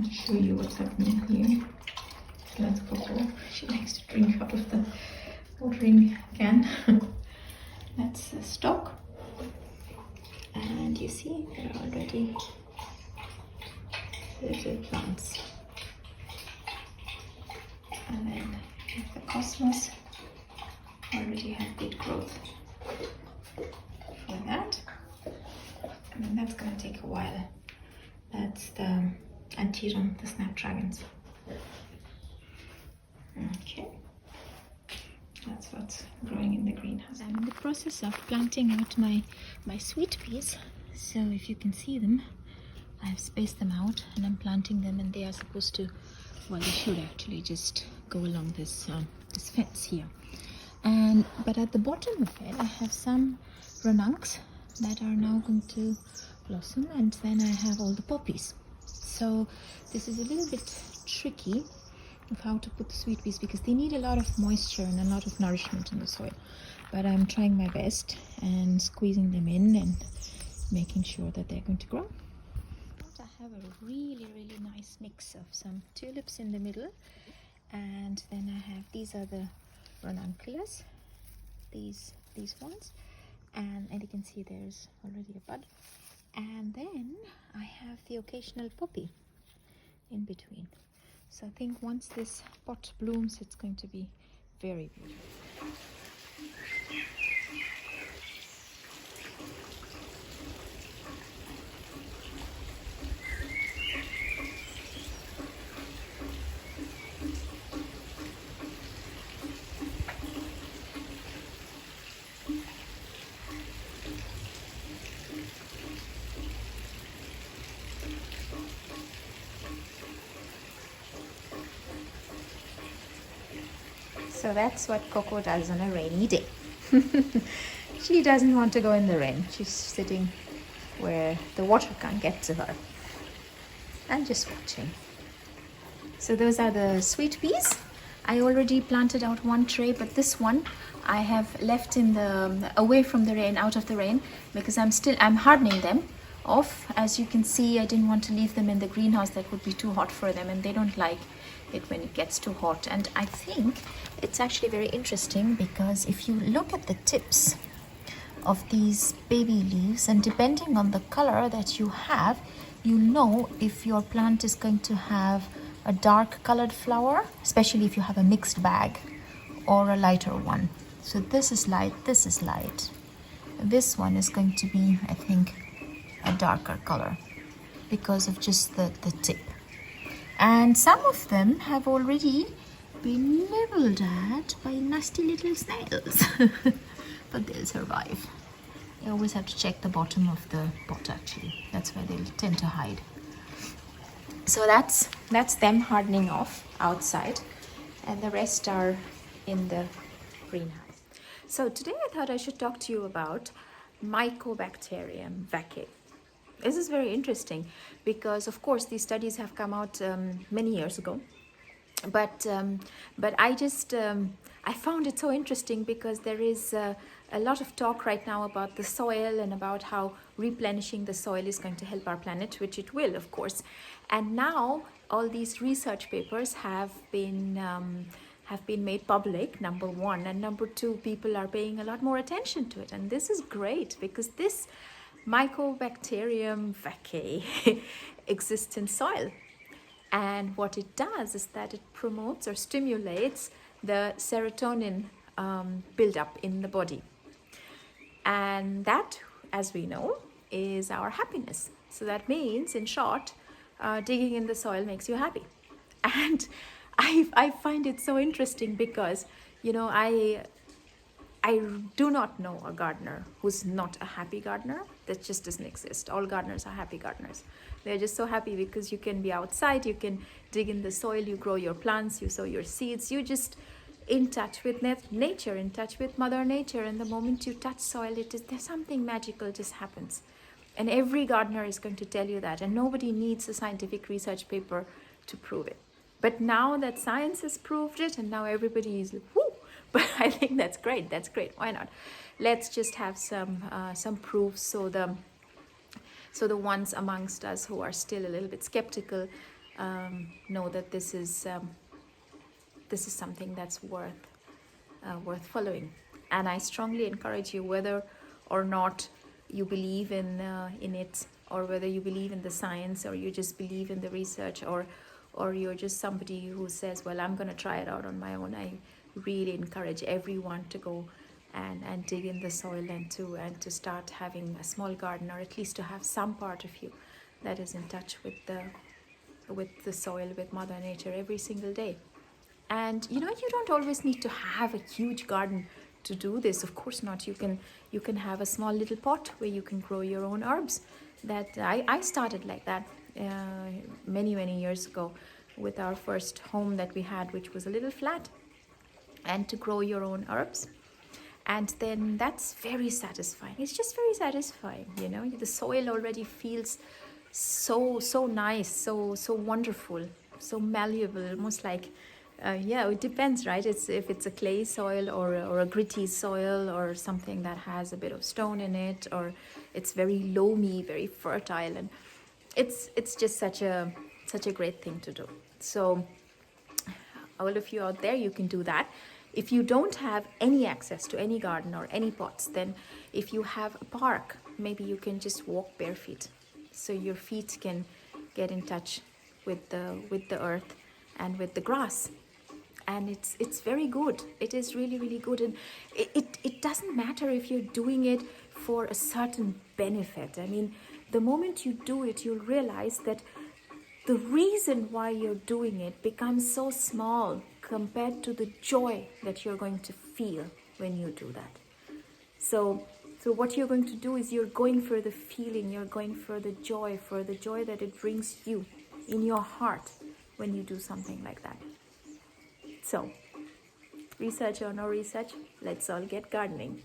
want to show you what's happening here. So that's Coco. She likes to drink out of the watering can. That's the stock. And you see, there are already little plants. And then the cosmos already have good growth for that. And then that's going to take a while. That's the antirum, the snapdragons. Okay, that's what's growing in the greenhouse. I'm in the process of planting out my sweet peas. So if you can see them, I've spaced them out and I'm planting them, and they are supposed to, well, they should actually just go along this this fence here. But at the bottom of it, I have some ranuncs that are now going to blossom, and then I have all the poppies. So this is a little bit tricky of how to put the sweet peas because they need a lot of moisture and a lot of nourishment in the soil. But I'm trying my best and squeezing them in and making sure that they're going to grow. I have a really nice mix of some tulips in the middle, and then I have, these are the ranunculus, these ones, and you can see there's already a bud, and then I have the occasional poppy in between. So I think once this pot blooms, it's going to be very beautiful. So that's what Coco does on a rainy day. She doesn't want to go in the rain. She's sitting where the water can't get to her and just watching. So those are the sweet peas. I already planted out one tray, but this one I have left in the away from the rain, out of the rain, because I'm hardening them off. As you can see, I didn't want to leave them in the greenhouse. That would be too hot for them, and they don't like it when it gets too hot. And I think it's actually very interesting because if you look at the tips of these baby leaves, and depending on the color that you have, you know if your plant is going to have a dark colored flower, especially if you have a mixed bag, or a lighter one. So this is light, this is light. This one is going to be, I think, a darker color because of just the tip. And some of them have already been nibbled at by nasty little snails. But they'll survive. You always have to check the bottom of the pot actually. That's where they'll tend to hide. So that's them hardening off outside, and the rest are in the greenhouse. So today I thought I should talk to you about mycobacterium vacaae. This is very interesting because, of course, these studies have come out many years ago, but I found it so interesting because there is a lot of talk right now about the soil and about how replenishing the soil is going to help our planet, which it will, of course. And now all these research papers have been made public, number one, and number two, people are paying a lot more attention to it, and this is great because this mycobacterium vacaae exists in soil, and what it does is that it promotes or stimulates the serotonin buildup in the body, and that, as we know, is our happiness. So that means, in short, digging in the soil makes you happy. And I find it so interesting because, you know, I do not know a gardener who's not a happy gardener. That just doesn't exist. All gardeners are happy gardeners. They're just so happy because you can be outside, you can dig in the soil, you grow your plants, you sow your seeds, you just in touch with nature, in touch with Mother Nature. And the moment you touch soil, there's something magical just happens. And every gardener is going to tell you that, and nobody needs a scientific research paper to prove it. But now that science has proved it, and now everybody is like, whoo! But I think that's great. That's great. Why not? Let's just have some proofs, so the ones amongst us who are still a little bit skeptical know that this is something that's worth following. And I strongly encourage you, whether or not you believe in it, or whether you believe in the science, or you just believe in the research, or you're just somebody who says, well, I'm going to try it out on my own. I really encourage everyone to go and dig in the soil, and to start having a small garden, or at least to have some part of you that is in touch with the soil, with Mother Nature, every single day. And you don't always need to have a huge garden to do this. Of course not. You can have a small little pot where you can grow your own herbs. That I started like that many years ago, with our first home that we had, which was a little flat, and to grow your own herbs. And then that's very satisfying. It's just very satisfying. The soil already feels so nice, so wonderful, so malleable, almost like it depends, right? If it's a clay soil, or a gritty soil, or something that has a bit of stone in it, or it's very loamy, very fertile, and it's just such a great thing to do. So all of you out there, you can do that. If you don't have any access to any garden or any pots, then if you have a park, maybe you can just walk bare feet, so your feet can get in touch with the earth and with the grass. And it's very good. It is really good. And it doesn't matter if you're doing it for a certain benefit. I mean, the moment you do it, you'll realize that the reason why you're doing it becomes so small compared to the joy that you're going to feel when you do that. So what you're going to do is you're going for the feeling, you're going for the joy that it brings you in your heart when you do something like that. So, research or no research, let's all get gardening.